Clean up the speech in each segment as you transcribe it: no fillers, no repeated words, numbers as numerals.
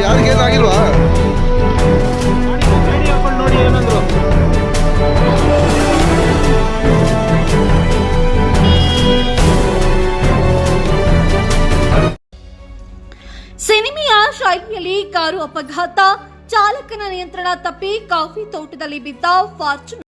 ಯಾರಿಗೇನಾಗಿಲ್ವಾ? ನೋಡಿ ಏನಂದ್ರು. ಸಿನಿಮೆಯ ಶೈಲಿಯಲ್ಲಿ ಕಾರು ಅಪಘಾತ, ಚಾಲಕನ ನಿಯಂತ್ರಣ ತಪ್ಪಿ ಕಾಫಿ ತೋಟದಲ್ಲಿ ಬಿದ್ದ ಫಾರ್ಚುನರ್.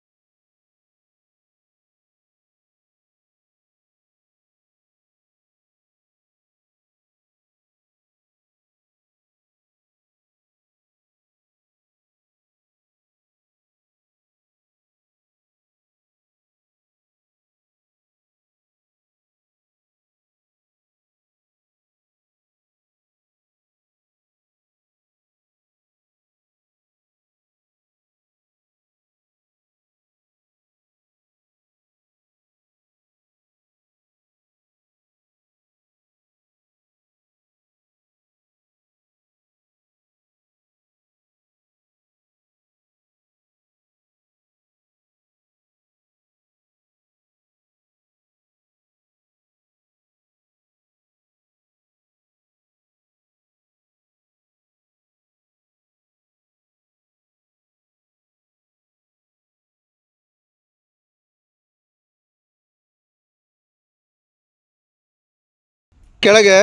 ಕೆಳಗೆ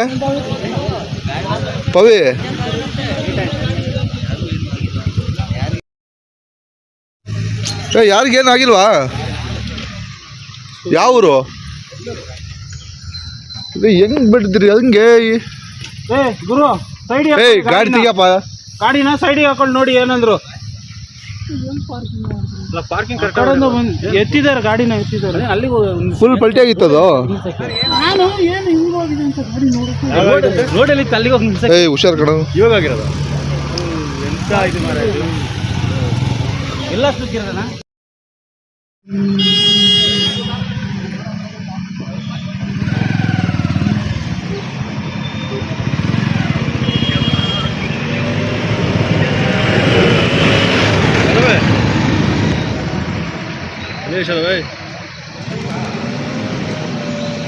ಪವಿ ಯಾರಿಗೇನಾಗಿಲ್ವಾ? ಯಾವ ಊರು? ಹೆಂಗ್ ಬಿಡ್ತೀರಿ ಹಂಗೆ? ಗುರು ಸೈಡ್ ಗಾಡಿ ತೆಗಿಯಪ್ಪ. ಗಾಡಿನ ಸೈಡಿಗೆ ಹಾಕೊಂಡು ನೋಡಿ ಏನಂದ್ರು. ಪಾರ್ಕಿಂಗ್ ಎತ್ತಿದ್ದಾರೆ, ಗಾಡಿನ ಎತ್ತಿದ್ದಾರೆ. ಅಲ್ಲಿ ಫುಲ್ ಪಲ್ಟಿ ಆಗಿತ್ತದು. ರೋಡಲ್ಲಿ ಅಲ್ಲಿಗೆ ಹೋಗಿ ಹುಷಾರ್ ಕಣ. ಇವಾಗ ಆಗಿರೋದು ಎಂತ ಇದು ಮಾರ, ಎಲ್ಲ ಸುತ್ತಿರೋದಣ್ಣ.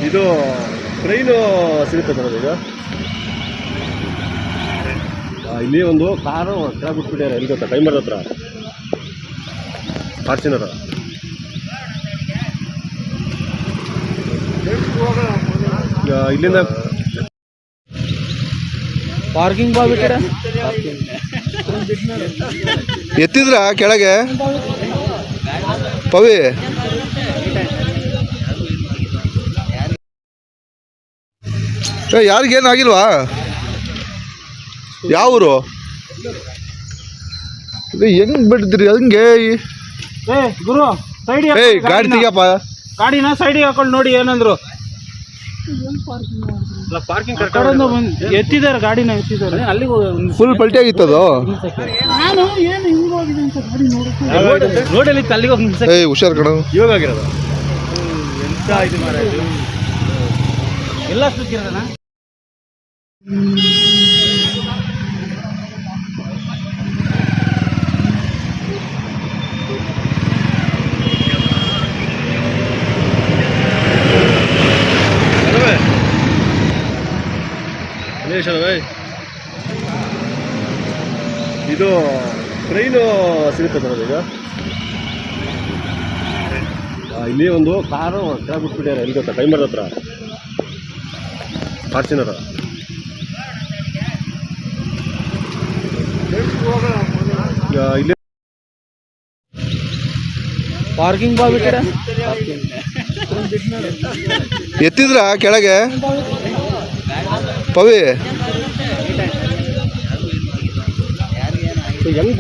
ಇದು ಟ್ರೈನು ಸಿಗುತ್ತೆ ಸರ್ ಈಗ. ಇಲ್ಲಿ ಒಂದು ಕಾರು ಕೆಳಗೆ ಬಿಟ್ಬಿಟ್ಟಿದ್ದಾರೆ. ಎಲ್ಲಿ ಗೊತ್ತಾ? ಟೈಮರ್ ಹತ್ರ ಫಾರ್ಚುನರ್. ಇಲ್ಲಿಂದ ಪಾರ್ಕಿಂಗ್ ಬಾಬಿಟ್ಟಾರ. ಎತ್ತಿದ್ರ ಕೆಳಗೆ ಪವಿ? ಯಾರಿಗೇನಾಗಿಲ್ವಾ? ಯಾವ ಊರು? ಹೆಂಗ್ ಬಿಡ್ತೀರಿ ಹಂಗೆ? ಗುರು ಸೈಡ್ ಗಾಡಿ ತೆಗಿಯಪ್ಪ. ಗಾಡಿನ ಸೈಡಿಗೆ ಹಾಕೊಂಡು ನೋಡಿ ಏನಂದ್ರು. ಪಾರ್ಕಿಂಗ್ ಎತ್ತಿದ್ದಾರೆ, ಗಾಡಿನ ಎತ್ತಿದ್ದಾರೆ. ಅಲ್ಲಿ ಫುಲ್ ಪಲ್ಟಿ ಆಗಿತ್ತದು. ರೋಡಲ್ಲಿ ಅಲ್ಲಿಗೆ ಹೋಗಿ ಹುಷಾರ್ ಕಣ. ಇವಾಗ ಆಗಿರೋದು ಎಂತ ಇದು ಮಾರ, ಎಲ್ಲ ಸುತ್ತಿರೋದಣ್ಣ. ಇದು ಟ್ರೈನು ಸಿಗುತ್ತೆ ಸರ್ ಈಗ. ಇಲ್ಲಿ ಒಂದು ಕಾರು ಕೆಳಗೆ ಬಿಟ್ಬಿಟ್ಟಿದ್ದಾರೆ. ಎಲ್ಲಿ ಗೊತ್ತಾ? ಟೈಮರ್ ಹತ್ರ ಫಾರ್ಚುನರ್. ಇಲ್ಲಿ ಪಾರ್ಕಿಂಗ್ ಬಾಬಿಟ್ಟಾರ. ಎತ್ತಿದ್ರ ಕೆಳಗೆ ಪವಿ? ಹೆಂಗ್